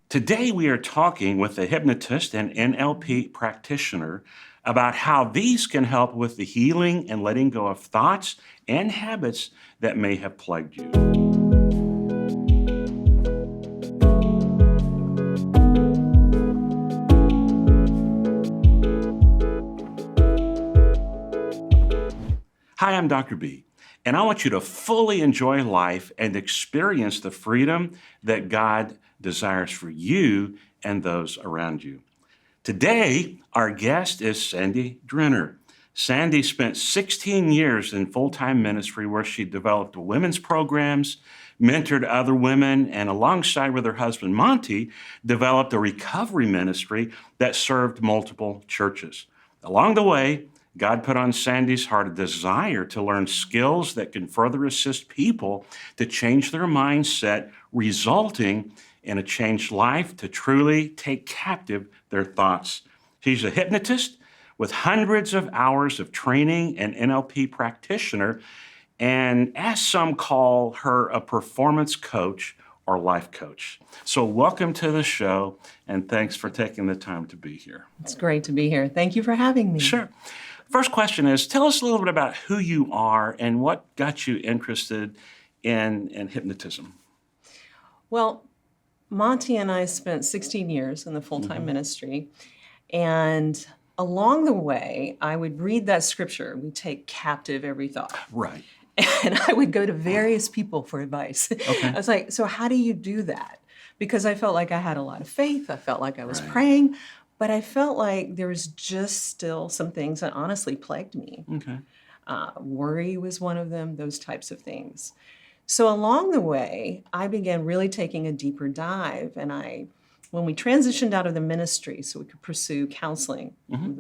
Today, we are talking with a hypnotist and NLP practitioner about how these can help with the healing and letting go of thoughts and habits that may have plagued you. Hi, I'm Dr. B, and I want you to fully enjoy life and experience the freedom that God desires for you and those around you. Today, our guest is Sandy Drenner. Sandy spent 16 years in full-time ministry where she developed women's programs, mentored other women, and alongside with her husband, Monty, developed a recovery ministry that served multiple churches. Along the way, God put on Sandy's heart a desire to learn skills that can further assist people to change their mindset, resulting in a changed life to truly take captive their thoughts. She's a hypnotist with hundreds of hours of training and NLP practitioner, and as some call her, a performance coach or life coach. So welcome to the show, and thanks for taking the time to be here. It's great to be here. Thank you for having me. Sure. First question is, tell us a little bit about who you are and what got you interested in hypnotism. Well, Monty and I spent 16 years in the full-time ministry, and along the way, I would read that scripture, we take captive every thought. Right. And I would go to various people for advice. Okay. I was like, so how do you do that? Because I felt like I had a lot of faith. I felt like I was Right. praying, but I felt like there was just still some things that honestly plagued me. Okay. Worry was one of them, those types of things. So along the way, I began really taking a deeper dive, and when we transitioned out of the ministry so we could pursue counseling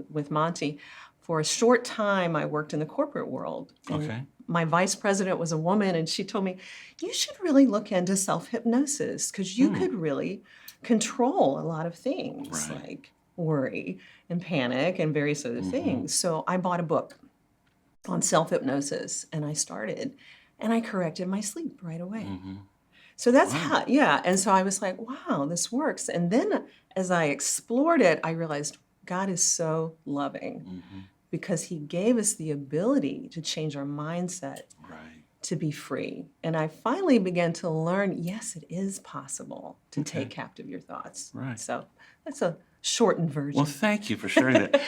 with Monty, for a short time I worked in the corporate world. And Okay. my vice president was a woman, and she told me, you should really look into self-hypnosis because you could really control a lot of things Right. like worry and panic and various other things. So I bought a book on self-hypnosis, and I started, and I corrected my sleep right away. So that's how, yeah. And so I was like, wow, this works. And then as I explored it, I realized God is so loving because he gave us the ability to change our mindset Right. to be free. And I finally began to learn, yes, it is possible to take captive your thoughts. Right. So that's a shortened version. Well, thank you for sharing that.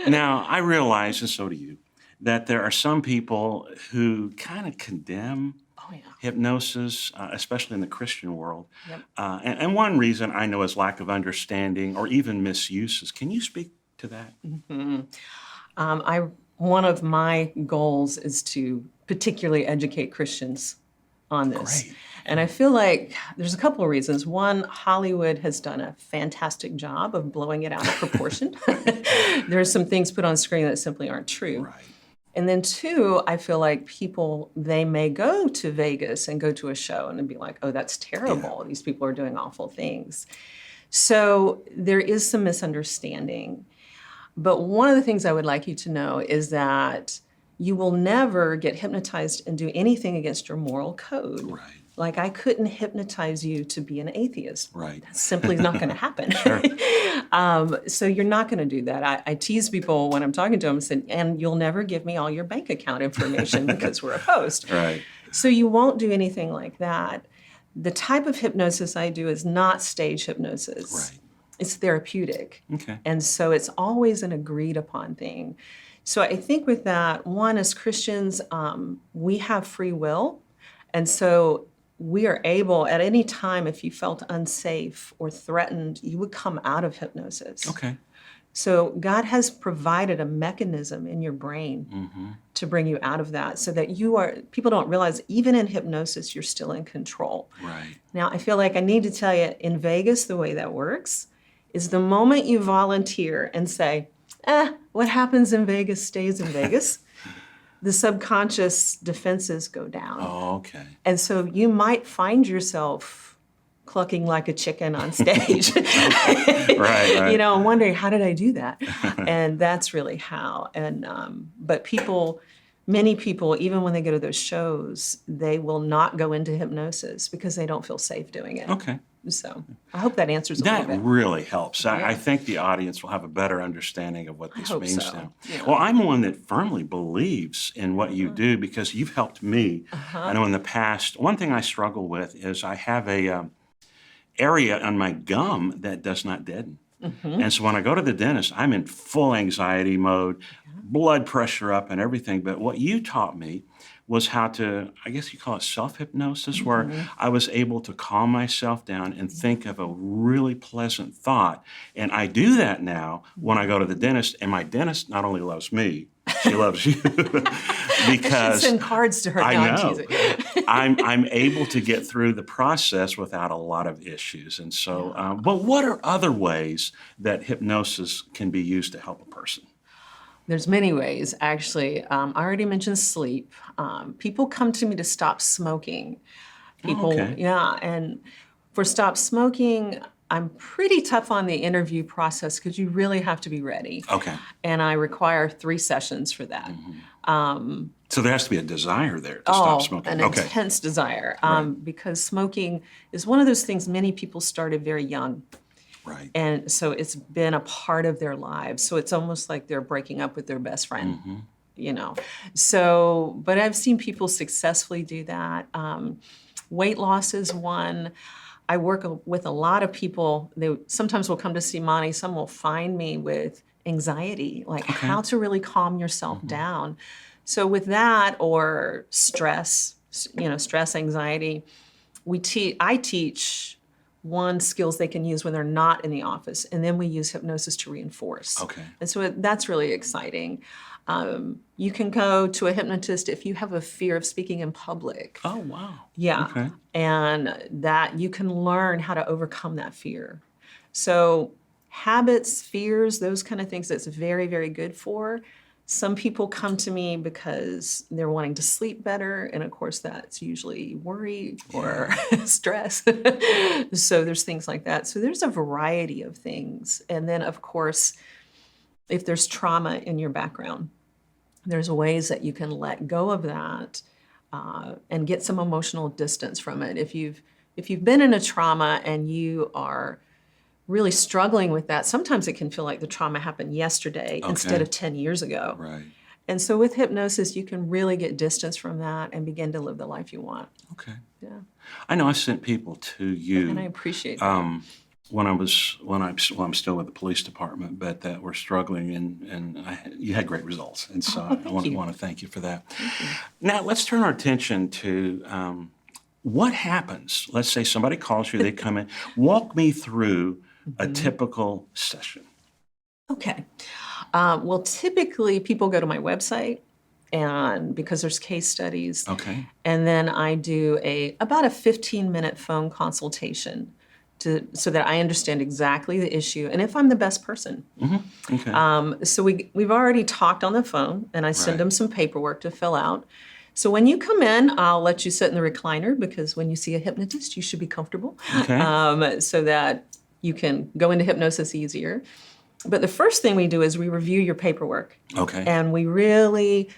Now, I realize, and so do you, that there are some people who kind of condemn Oh, yeah. hypnosis, especially in the Christian world. Yep. And one reason I know is lack of understanding or even misuses. Can you speak to that? One of my goals is to particularly educate Christians on this. Great. And I feel like there's a couple of reasons. One, Hollywood has done a fantastic job of blowing it out of proportion. There's some things put on screen that simply aren't true. Right. And then two, I feel like people, they may go to Vegas and go to a show and be like, oh, that's terrible. These people are doing awful things. So there is some misunderstanding. But one of the things I would like you to know is that you will never get hypnotized and do anything against your moral code. Right. Like I couldn't hypnotize you to be an atheist. Right. That's simply not going to happen. So you're not going to do that. I tease people when I'm talking to them and say, and you'll never give me all your bank account information because we're opposed. Right. So you won't do anything like that. The type of hypnosis I do is not stage hypnosis. Right. It's therapeutic. Okay. And so it's always an agreed upon thing. So I think with that, one, as Christians, we have free will. And so we are able, at any time, if you felt unsafe or threatened, you would come out of hypnosis. Okay. So God has provided a mechanism in your brain to bring you out of that so that people don't realize even in hypnosis, you're still in control. Right. Now, I feel like I need to tell you, in Vegas, the way that works is the moment you volunteer and say, what happens in Vegas stays in Vegas, the subconscious defenses go down. Oh, okay. And so you might find yourself clucking like a chicken on stage. Right. You know, I'm wondering, how did I do that? And that's really how. And but many people, even when they go to those shows, they will not go into hypnosis because they don't feel safe doing it. Okay. So I hope that answers a That little bit. really helps. I Yeah. think the audience will have a better understanding of what this hope means so. now. Yeah. Well, I'm one that firmly believes in what you do because you've helped me. I know in the past, one thing I struggle with is I have a area on my gum that does not deaden. And so when I go to the dentist, I'm in full anxiety mode, blood pressure up and everything. But what you taught me was how to, I guess you call it self-hypnosis, where I was able to calm myself down and think of a really pleasant thought. And I do that now when I go to the dentist, and my dentist not only loves me, she loves you because Send cards to her. I No, I'm know. teasing. I'm able to get through the process without a lot of issues. And so, but what are other ways that hypnosis can be used to help a person? There's many ways, actually. I already mentioned sleep. People come to me to stop smoking. People, okay. yeah, and for stop smoking, I'm pretty tough on the interview process because you really have to be ready. Okay. And I require 3 sessions for that. So there has to be a desire there to stop smoking. An Okay. intense desire, because smoking is one of those things many people started very young. Right. And so it's been a part of their lives. So it's almost like they're breaking up with their best friend, you know. So, but I've seen people successfully do that. Weight loss is one. I work with a lot of people. They sometimes will come to see Monty. Some will find me with anxiety, like how to really calm yourself down. So with that, or stress, stress, anxiety, I teach skills they can use when they're not in the office, and then we use hypnosis to reinforce. Okay. And so that's really exciting. You can go to a hypnotist if you have a fear of speaking in public. Oh, wow. Yeah. Okay. And that you can learn how to overcome that fear. So habits, fears, those kind of things that's very, very good for. Some people come to me because they're wanting to sleep better, and of course that's usually worry or stress. So there's things like that. So there's a variety of things. And then of course, if there's trauma in your background, there's ways that you can let go of that and get some emotional distance from it. If you've been in a trauma and you are really struggling with that, sometimes it can feel like the trauma happened yesterday instead of 10 years ago. Right. And so with hypnosis, you can really get distance from that and begin to live the life you want. Okay. Yeah. I know I sent people to you. And I appreciate that. When I'm still with the police department, but that were struggling, and you had great results, and so I want to thank you for that. Now let's turn our attention to what happens. Let's say somebody calls you, they come in. Walk me through a typical session. Okay. Well, typically people go to my website, and because there's case studies, Okay. and then I do about a 15-minute phone consultation so that I understand exactly the issue and if I'm the best person. Okay. So we've already talked on the phone, and I send Right. them some paperwork to fill out. So when you come in, I'll let you sit in the recliner, because when you see a hypnotist, you should be comfortable, Okay. so that you can go into hypnosis easier. But the first thing we do is we review your paperwork, Okay. and we really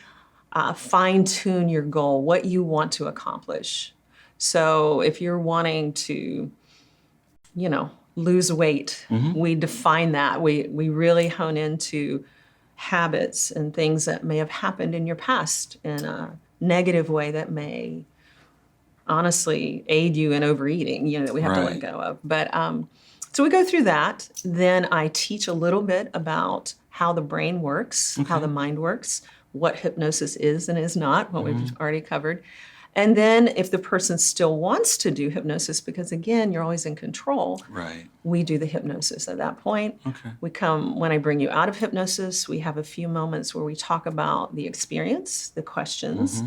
fine tune your goal, what you want to accomplish. So if you're wanting to, lose weight, we define that. We really hone into habits and things that may have happened in your past in a negative way that may honestly aid you in overeating, that we have to let Right. go of. But so we go through that. Then I teach a little bit about how the brain works, how the mind works, what hypnosis is and is not, what we've already covered. And then if the person still wants to do hypnosis, because again, you're always in control, Right. we do the hypnosis at that point. Okay. When I bring you out of hypnosis, we have a few moments where we talk about the experience, the questions.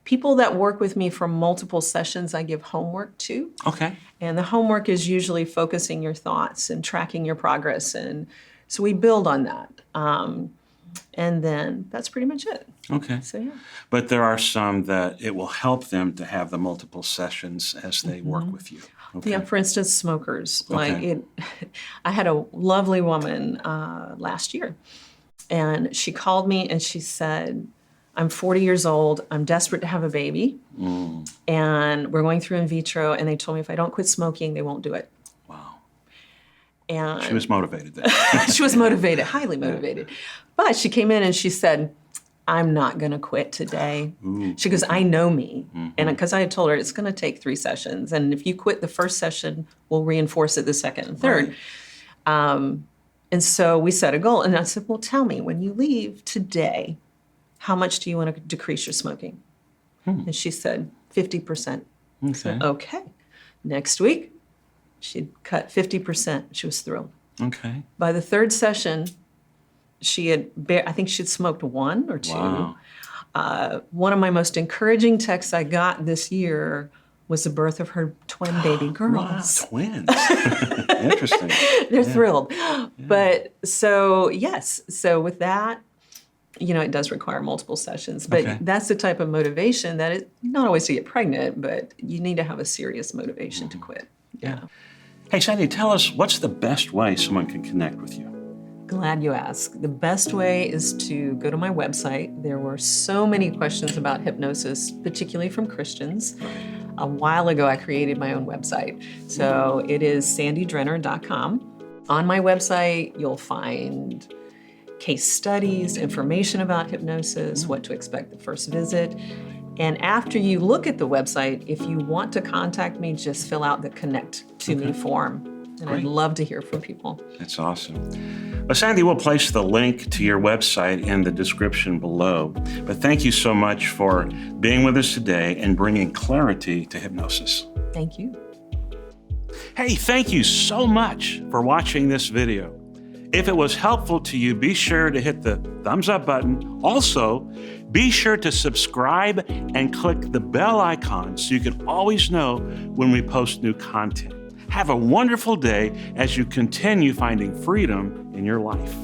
People that work with me for multiple sessions, I give homework to. Okay. And the homework is usually focusing your thoughts and tracking your progress. And so we build on that. And then that's pretty much it. Okay. So yeah. But there are some that it will help them to have the multiple sessions as they work with you. Okay. Yeah, for instance, smokers. Okay. I had a lovely woman last year, and she called me and she said, I'm 40 years old, I'm desperate to have a baby, and we're going through in vitro, and they told me if I don't quit smoking, they won't do it. And She was motivated then. she was motivated, highly motivated. But she came in and she said, I'm not going to quit today. She goes, I know me. And because I had told her it's going to take 3 sessions. And if you quit the first session, we'll reinforce it the second and third. Right. And so we set a goal. And I said, well, tell me, when you leave today, how much do you want to decrease your smoking? And she said, 50%. I said, okay. Next week, she'd cut 50%. She was thrilled. Okay. By the 3rd session, she had, I think she'd smoked 1 or 2. Wow. One of my most encouraging texts I got this year was the birth of her twin baby girls. Wow, twins. Interesting. They're thrilled. But so, yes, so with that, it does require multiple sessions. But that's the type of motivation that is not always to get pregnant, but you need to have a serious motivation to quit. Yeah. Hey, Sandy, tell us, what's the best way someone can connect with you? Glad you asked. The best way is to go to my website. There were so many questions about hypnosis, particularly from Christians. A while ago, I created my own website. So it is sandydrenner.com. On my website, you'll find case studies, information about hypnosis, what to expect the first visit. And after you look at the website, if you want to contact me, just fill out the Connect to Me form. And I'd love to hear from people. That's awesome. Well, Sandy, we'll place the link to your website in the description below. But thank you so much for being with us today and bringing clarity to hypnosis. Thank you. Hey, thank you so much for watching this video. If it was helpful to you, be sure to hit the thumbs up button. Also, be sure to subscribe and click the bell icon so you can always know when we post new content. Have a wonderful day as you continue finding freedom in your life.